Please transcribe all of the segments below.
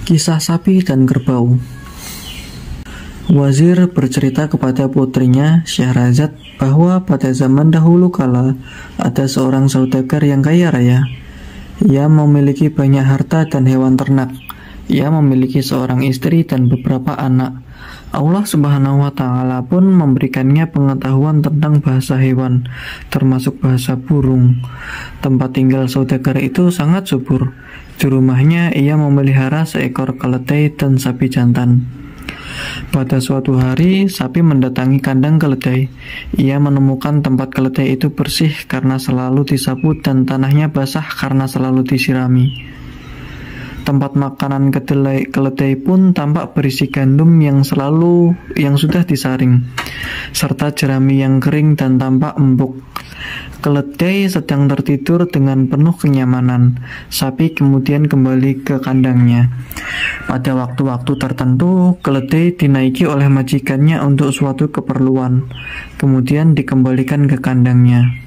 Kisah sapi dan kerbau. Wazir bercerita kepada putrinya Syahrazad bahwa pada zaman dahulu kala ada seorang saudagar yang kaya raya. Ia memiliki banyak harta dan hewan ternak. Ia memiliki seorang istri dan beberapa anak. Allah Subhanahu wa Ta'ala pun memberikannya pengetahuan tentang bahasa hewan, termasuk bahasa burung. Tempat tinggal saudagar itu sangat subur. Di rumahnya ia memelihara seekor keledai dan sapi jantan. Pada suatu hari, sapi mendatangi kandang keledai. Ia menemukan tempat keledai itu bersih karena selalu disapu dan tanahnya basah karena selalu disirami. Tempat makanan keledai pun tampak berisi gandum yang sudah disaring, serta jerami yang kering dan tampak empuk. Keledai sedang tertidur dengan penuh kenyamanan. Sapi kemudian kembali ke kandangnya. Pada waktu-waktu tertentu, keledai dinaiki oleh majikannya untuk suatu keperluan, kemudian dikembalikan ke kandangnya.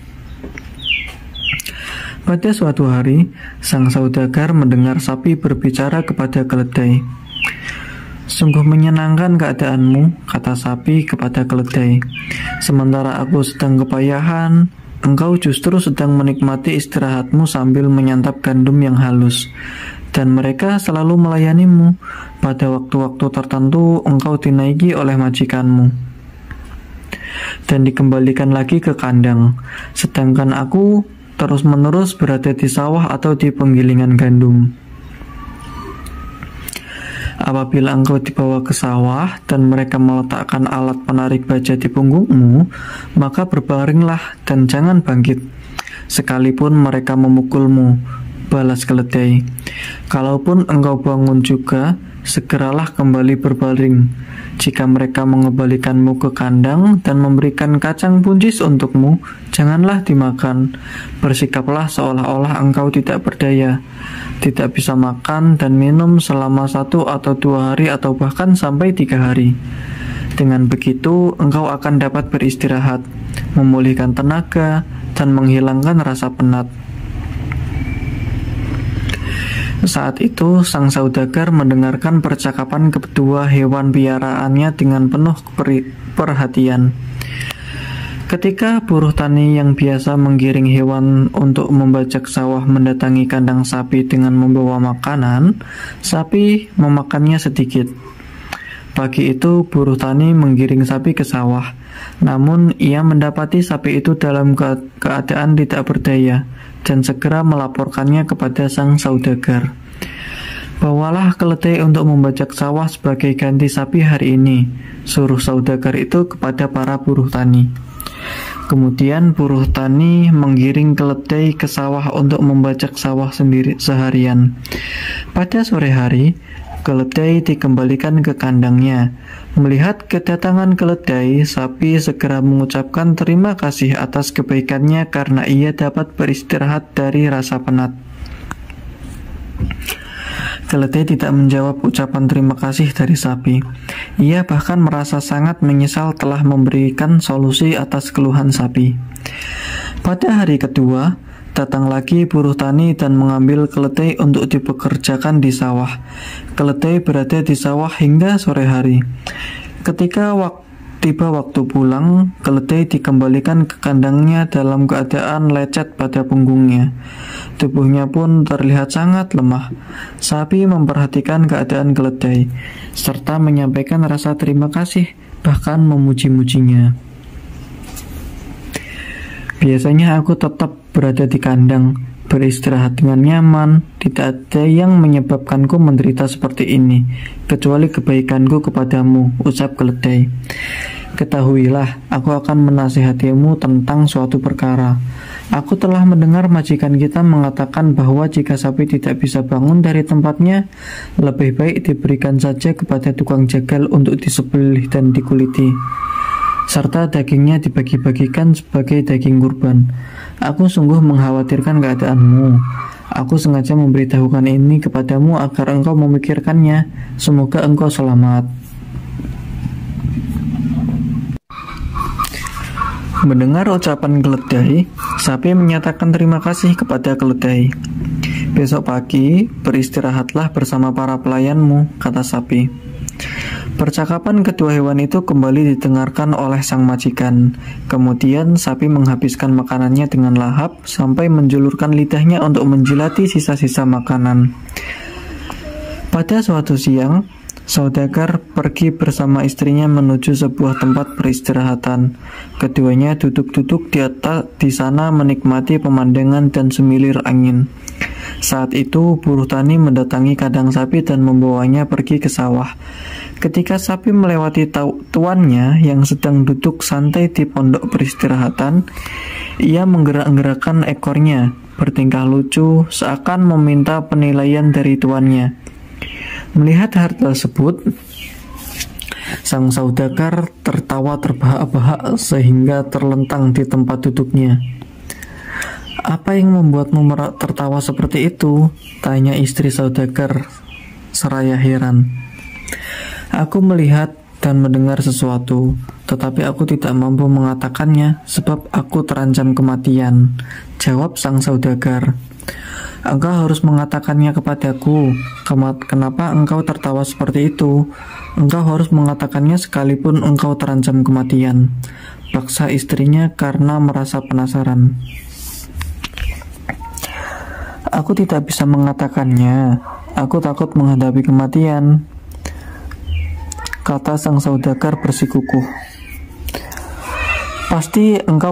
Pada suatu hari, sang saudagar mendengar sapi berbicara kepada keledai. "Sungguh menyenangkan keadaanmu," kata sapi kepada keledai. "Sementara aku sedang kepayahan, engkau justru sedang menikmati istirahatmu sambil menyantap gandum yang halus. Dan mereka selalu melayanimu. Pada waktu-waktu tertentu engkau dinaiki oleh majikanmu dan dikembalikan lagi ke kandang. Sedangkan aku terus-menerus berada di sawah atau di penggilingan gandum. Apabila engkau dibawa ke sawah dan mereka meletakkan alat penarik baja di punggungmu, maka berbaringlah dan jangan bangkit, sekalipun mereka memukulmu," balas keledai. "Kalaupun engkau bangun juga, segeralah kembali berbaring. Jika mereka mengembalikanmu ke kandang dan memberikan kacang buncis untukmu, janganlah dimakan. Bersikaplah seolah-olah engkau tidak berdaya, tidak bisa makan dan minum selama 1 atau 2 hari atau bahkan sampai 3 hari. Dengan begitu, engkau akan dapat beristirahat, memulihkan tenaga, dan menghilangkan rasa penat." Saat itu, sang saudagar mendengarkan percakapan kedua hewan piaraannya dengan penuh perhatian. Ketika buruh tani yang biasa menggiring hewan untuk membajak sawah mendatangi kandang sapi dengan membawa makanan, sapi memakannya sedikit. Pagi itu, buruh tani menggiring sapi ke sawah. Namun, ia mendapati sapi itu dalam keadaan tidak berdaya dan segera melaporkannya kepada sang saudagar. "Bawalah keledai untuk membajak sawah sebagai ganti sapi hari ini," suruh saudagar itu kepada para buruh tani. Kemudian buruh tani menggiring keledai ke sawah untuk membajak sawah sendiri seharian. Pada sore hari, keledai dikembalikan ke kandangnya. Melihat kedatangan keledai, sapi segera mengucapkan terima kasih atas kebaikannya karena ia dapat beristirahat dari rasa penat. Keledai tidak menjawab ucapan terima kasih dari sapi. Ia bahkan merasa sangat menyesal telah memberikan solusi atas keluhan sapi. Pada hari kedua, datang lagi buruh tani dan mengambil keledai untuk dipekerjakan di sawah. Keledai berada di sawah hingga sore hari. Ketika tiba waktu pulang, keledai dikembalikan ke kandangnya dalam keadaan lecet pada punggungnya. Tubuhnya pun terlihat sangat lemah. Sapi memperhatikan keadaan keledai, serta menyampaikan rasa terima kasih, bahkan memuji-mujinya. "Biasanya aku tetap berada di kandang, beristirahat dengan nyaman. Tidak ada yang menyebabkanku menderita seperti ini, kecuali kebaikanku kepadamu," ucap keledai. "Ketahuilah, aku akan menasihatimu tentang suatu perkara. Aku telah mendengar majikan kita mengatakan bahwa jika sapi tidak bisa bangun dari tempatnya, lebih baik diberikan saja kepada tukang jagal untuk disembelih dan dikuliti, serta dagingnya dibagi-bagikan sebagai daging kurban. Aku sungguh mengkhawatirkan keadaanmu. Aku sengaja memberitahukan ini kepadamu agar engkau memikirkannya. Semoga engkau selamat." Mendengar ucapan keledai, sapi menyatakan terima kasih kepada keledai. Besok pagi, beristirahatlah bersama para pelayanmu, kata sapi. Percakapan kedua hewan itu kembali didengarkan oleh sang majikan. Kemudian sapi menghabiskan makanannya dengan lahap sampai menjulurkan lidahnya untuk menjilati sisa-sisa makanan. Pada suatu siang, saudagar pergi bersama istrinya menuju sebuah tempat peristirahatan. Keduanya duduk-duduk di sana menikmati pemandangan dan semilir angin. Saat itu, buruh tani mendatangi kandang sapi dan membawanya pergi ke sawah. Ketika sapi melewati tuannya yang sedang duduk santai di pondok peristirahatan, ia menggerak-gerakkan ekornya, bertingkah lucu, seakan meminta penilaian dari tuannya. Melihat hal tersebut, sang saudagar tertawa terbahak-bahak sehingga terlentang di tempat duduknya. "Apa yang membuatmu tertawa seperti itu?" tanya istri saudagar seraya heran. "Aku melihat dan mendengar sesuatu, tetapi aku tidak mampu mengatakannya sebab aku terancam kematian," jawab sang saudagar. "Engkau harus mengatakannya kepadaku. Kenapa engkau tertawa seperti itu? Engkau harus mengatakannya sekalipun engkau terancam kematian," paksa istrinya karena merasa penasaran. "Aku tidak bisa mengatakannya. Aku takut menghadapi kematian," kata sang saudagar bersikukuh. "Pasti engkau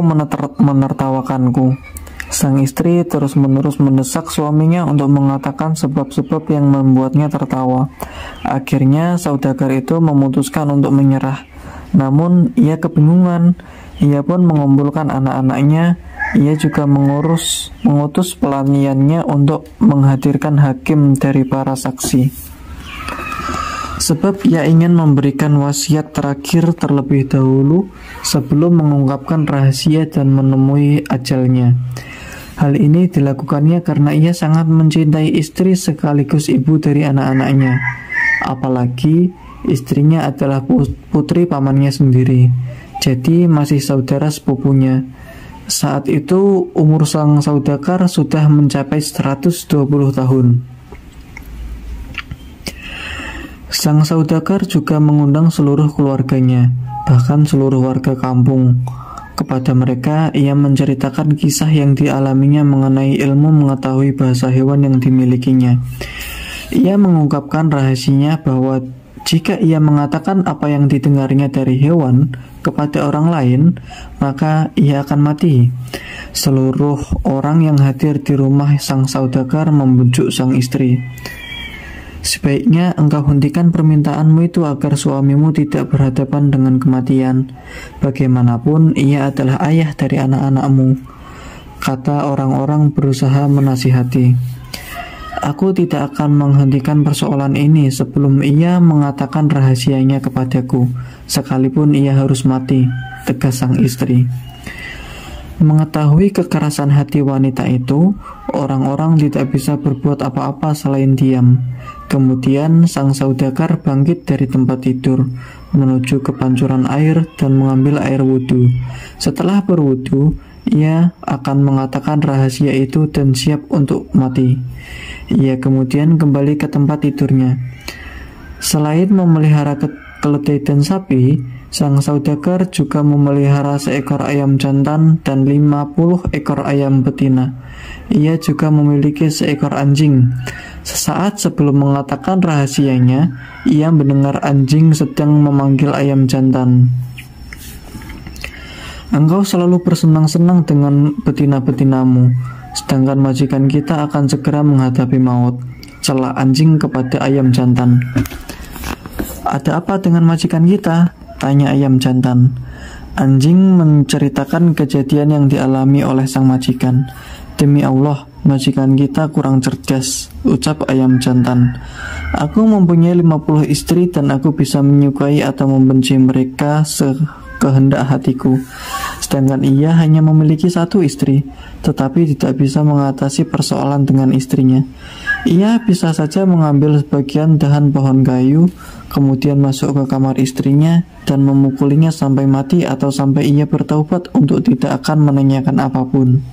menertawakanku." Sang istri terus-menerus mendesak suaminya untuk mengatakan sebab-sebab yang membuatnya tertawa. Akhirnya saudagar itu memutuskan untuk menyerah. Namun ia kebingungan. Ia pun mengumpulkan anak-anaknya. Ia juga mengutus pelayannya untuk menghadirkan hakim dari para saksi. Sebab ia ingin memberikan wasiat terakhir terlebih dahulu sebelum mengungkapkan rahasia dan menemui ajalnya. Hal ini dilakukannya karena ia sangat mencintai istri sekaligus ibu dari anak-anaknya. Apalagi istrinya adalah putri pamannya sendiri, jadi masih saudara sepupunya. Saat itu umur sang saudagar sudah mencapai 120 tahun. Sang saudagar juga mengundang seluruh keluarganya, bahkan seluruh warga kampung. Kepada mereka, ia menceritakan kisah yang dialaminya mengenai ilmu mengetahui bahasa hewan yang dimilikinya. Ia mengungkapkan rahasianya bahwa jika ia mengatakan apa yang didengarnya dari hewan kepada orang lain, maka ia akan mati. Seluruh orang yang hadir di rumah sang saudagar membujuk sang istri. "Sebaiknya engkau hentikan permintaanmu itu agar suamimu tidak berhadapan dengan kematian. Bagaimanapun ia adalah ayah dari anak-anakmu," kata orang-orang berusaha menasihati. "Aku tidak akan menghentikan persoalan ini sebelum ia mengatakan rahasianya kepadaku, sekalipun ia harus mati," tegas sang istri. Mengetahui kekerasan hati wanita itu, orang-orang tidak bisa berbuat apa-apa selain diam. Kemudian sang saudagar bangkit dari tempat tidur, menuju ke pancuran air dan mengambil air wudhu. Setelah berwudhu, ia akan mengatakan rahasia itu dan siap untuk mati. Ia kemudian kembali ke tempat tidurnya. Selain memelihara keledai dan sapi, sang saudagar juga memelihara seekor ayam jantan dan 50 ekor ayam betina. Ia juga memiliki seekor anjing. Sesaat sebelum mengatakan rahasianya, ia mendengar anjing sedang memanggil ayam jantan. "Engkau selalu bersenang-senang dengan betina-betinamu, sedangkan majikan kita akan segera menghadapi maut," cela anjing kepada ayam jantan. "Ada apa dengan majikan kita?" tanya ayam jantan. Anjing menceritakan kejadian yang dialami oleh sang majikan. "Demi Allah, majikan kita kurang cerdas," ucap ayam jantan. "Aku mempunyai 50 istri dan aku bisa menyukai atau membenci mereka sekehendak hatiku. Sedangkan ia hanya memiliki 1 istri, tetapi tidak bisa mengatasi persoalan dengan istrinya. Ia bisa saja mengambil sebagian dahan pohon kayu, kemudian masuk ke kamar istrinya dan memukulinya sampai mati atau sampai ia bertaubat untuk tidak akan menanyakan apapun.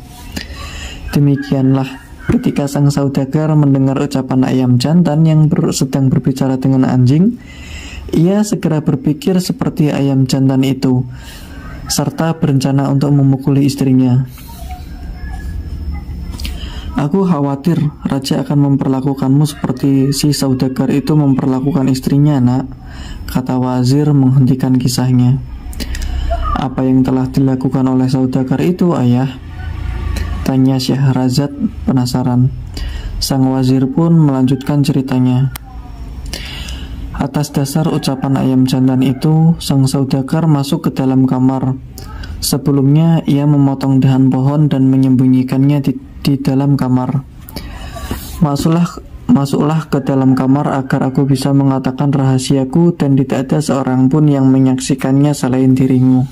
Demikianlah Ketika sang saudagar mendengar ucapan ayam jantan yang sedang berbicara dengan anjing, ia segera berpikir seperti ayam jantan itu, serta berencana untuk memukuli istrinya. Aku khawatir raja akan memperlakukanmu seperti si saudagar itu memperlakukan istrinya, nak, kata wazir menghentikan kisahnya. Apa yang telah dilakukan oleh saudagar itu, ayah? Tanya Syahrazad penasaran. Sang wazir pun melanjutkan ceritanya. Atas dasar ucapan ayam jantan itu, sang saudagar masuk ke dalam kamar. Sebelumnya ia memotong dahan pohon dan menyembunyikannya di dalam kamar. Masuklah ke dalam kamar agar aku bisa mengatakan rahasiaku dan tidak ada seorang pun yang menyaksikannya selain dirimu.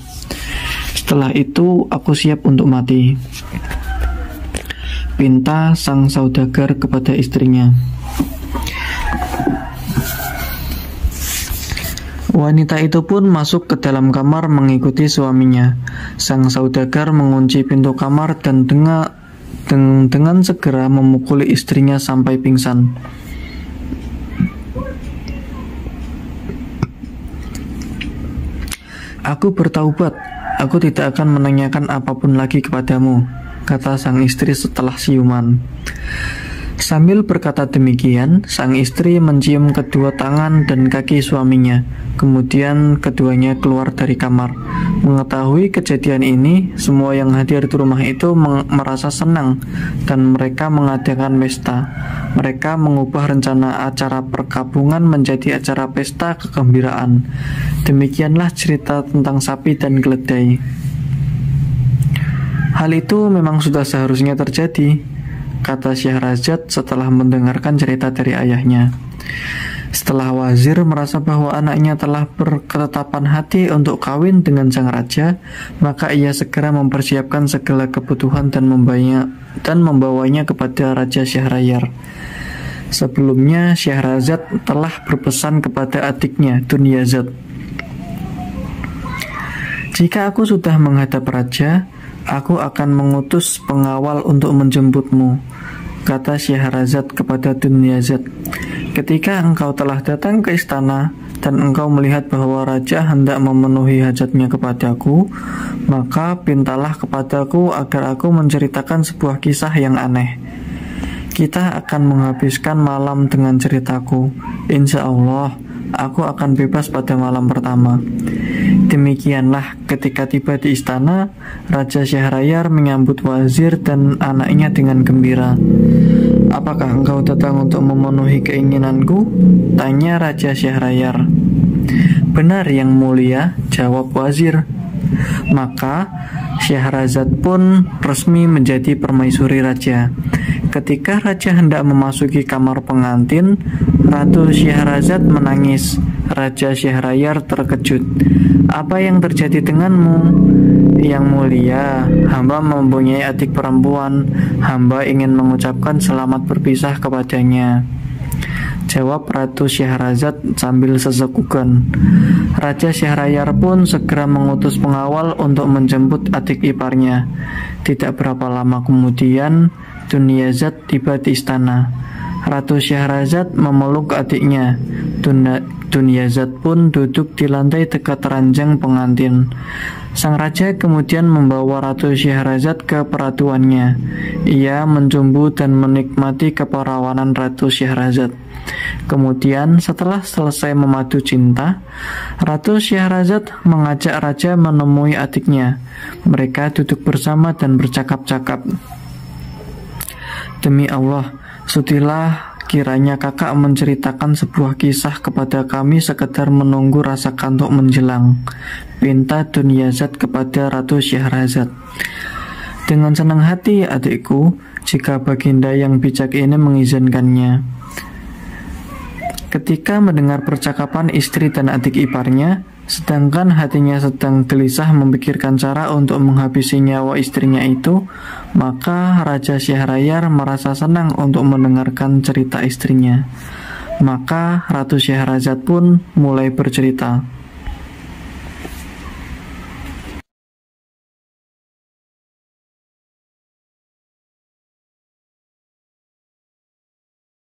Setelah itu aku siap untuk mati, pinta sang saudagar kepada istrinya. Wanita itu pun masuk ke dalam kamar mengikuti suaminya. Sang saudagar mengunci pintu kamar dan dengan segera memukuli istrinya sampai pingsan. Aku bertaubat, aku tidak akan menanyakan apapun lagi kepadamu, kata sang istri setelah siuman. Sambil berkata demikian, sang istri mencium kedua tangan dan kaki suaminya. Kemudian keduanya keluar dari kamar. Mengetahui kejadian ini, semua yang hadir di rumah itu merasa senang dan mereka mengadakan pesta. Mereka mengubah rencana acara perkabungan menjadi acara pesta kegembiraan. Demikianlah cerita tentang sapi dan keledai. Hal itu memang sudah seharusnya terjadi, kata Syahrazad setelah mendengarkan cerita dari ayahnya. Setelah wazir merasa bahwa anaknya telah berketetapan hati untuk kawin dengan sang raja, maka ia segera mempersiapkan segala kebutuhan dan membawanya kepada Raja Syahrayar. Sebelumnya Syahrazad telah berpesan kepada adiknya Dunyazad, "Jika aku sudah menghadap raja, aku akan mengutus pengawal untuk menjemputmu," kata Syahrazad kepada Dunyazad. "Ketika engkau telah datang ke istana dan engkau melihat bahwa raja hendak memenuhi hajatnya kepadaku, maka pintalah kepadaku agar aku menceritakan sebuah kisah yang aneh. Kita akan menghabiskan malam dengan ceritaku. Insya Allah, aku akan bebas pada malam pertama." Demikianlah ketika tiba di istana, Raja Syahrayar menyambut wazir dan anaknya dengan gembira. "Apakah engkau datang untuk memenuhi keinginanku?" tanya Raja Syahrayar. "Benar, yang mulia," jawab wazir. Maka Syahrazad pun resmi menjadi permaisuri raja. Ketika raja hendak memasuki kamar pengantin, Ratu Syahrazad menangis. Raja Syahrayar terkejut. "Apa yang terjadi denganmu?" "Yang mulia, hamba mempunyai adik perempuan. Hamba ingin mengucapkan selamat berpisah kepadanya," jawab Ratu Syahrazad sambil sesekukan. Raja Syahrayar pun segera mengutus pengawal untuk menjemput adik iparnya. Tidak berapa lama kemudian, Dunyazad tiba di istana. Ratu Syahrazad memeluk adiknya. Dunyazad pun duduk di lantai dekat ranjang pengantin. Sang raja kemudian membawa Ratu Syahrazad ke peratuannya. Ia mencumbu dan menikmati keperawanan Ratu Syahrazad. Kemudian setelah selesai memadu cinta, Ratu Syahrazad mengajak raja menemui adiknya. Mereka duduk bersama dan bercakap-cakap. "Demi Allah, sudilah kiranya kakak menceritakan sebuah kisah kepada kami sekedar menunggu rasa kantuk menjelang," pinta Dunyazad kepada Ratu Syahrazad. "Dengan senang hati, adikku, jika baginda yang bijak ini mengizinkannya." Ketika mendengar percakapan istri dan adik iparnya, sedangkan hatinya sedang gelisah memikirkan cara untuk menghabisi nyawa istrinya itu, maka Raja Syahrayar merasa senang untuk mendengarkan cerita istrinya. Maka Ratu Syahrazad pun mulai bercerita.